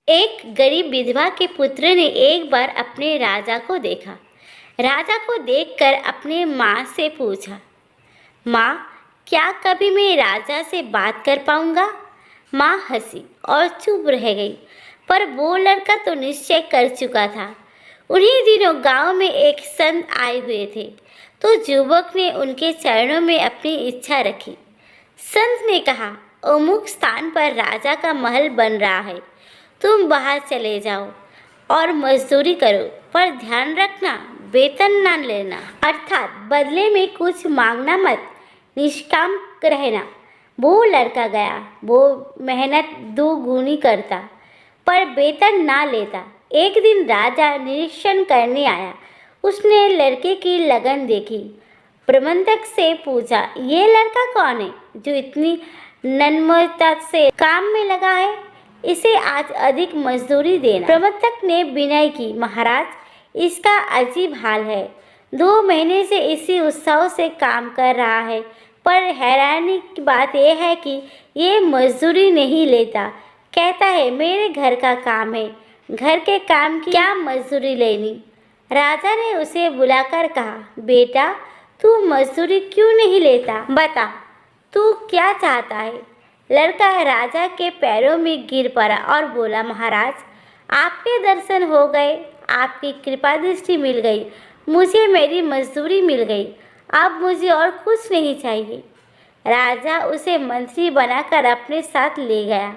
एक गरीब विधवा के पुत्र ने एक बार अपने राजा को देखा। राजा को देखकर अपने माँ से पूछा, माँ, क्या कभी मैं राजा से बात कर पाऊंगा? माँ हंसी और चुप रह गई, पर वो लड़का तो निश्चय कर चुका था। उन्हीं दिनों गांव में एक संत आए हुए थे, तो युवक ने उनके चरणों में अपनी इच्छा रखी। संत ने कहा, अमुक स्थान पर राजा का महल बन रहा है, तुम बाहर चले जाओ और मजदूरी करो, पर ध्यान रखना वेतन ना लेना, अर्थात बदले में कुछ मांगना मत, निष्काम रहना। वो लड़का गया, वो मेहनत दोगुनी करता, पर वेतन ना लेता। एक दिन राजा निरीक्षण करने आया। उसने लड़के की लगन देखी। प्रबंधक से पूछा, ये लड़का कौन है जो इतनी नम्रता से काम में लगा है? इसे आज अधिक मजदूरी देना। प्रबंधक ने विनय की, महाराज, इसका अजीब हाल है। 2 महीने से इसी उत्साह से काम कर रहा है, पर हैरानी की बात यह है कि ये मजदूरी नहीं लेता। कहता है मेरे घर का काम है, घर के काम की क्या मजदूरी लेनी। राजा ने उसे बुलाकर कहा, बेटा, तू मजदूरी क्यों नहीं लेता? बता, तू क्या चाहता है? लड़का राजा के पैरों में गिर पड़ा और बोला, महाराज, आपके दर्शन हो गए, आपकी कृपा दृष्टि मिल गई, मुझे मेरी मजदूरी मिल गई, अब मुझे और कुछ नहीं चाहिए। राजा उसे मंत्री बनाकर अपने साथ ले गया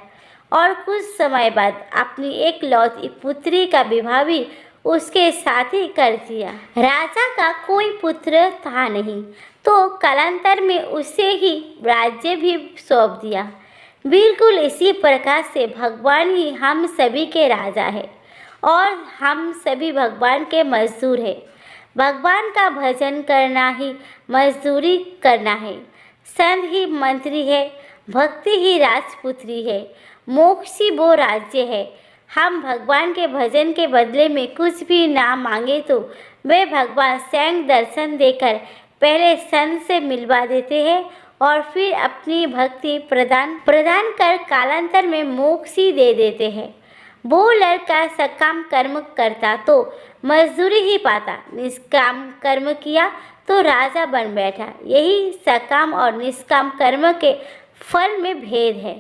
और कुछ समय बाद अपनी एकलौती पुत्री का विवाह भी उसके साथ ही कर दिया। राजा का कोई पुत्र था नहीं, तो कालांतर में उसे ही राज्य भी सौंप दिया। बिल्कुल इसी प्रकार से भगवान ही हम सभी के राजा है और हम सभी भगवान के मजदूर हैं। भगवान का भजन करना ही मजदूरी करना है। संत ही मंत्री है, भक्ति ही राजपुत्री है, मोक्ष ही वो राज्य है। हम भगवान के भजन के बदले में कुछ भी ना मांगे तो वे भगवान स्वयं दर्शन देकर पहले संत से मिलवा देते हैं और फिर अपनी भक्ति प्रदान कर कालांतर में मोक्ष ही दे देते हैं। वो लड़का सकाम कर्म करता तो मजदूरी ही पाता, निष्काम कर्म किया तो राजा बन बैठा। यही सकाम और निष्काम कर्म के फल में भेद है।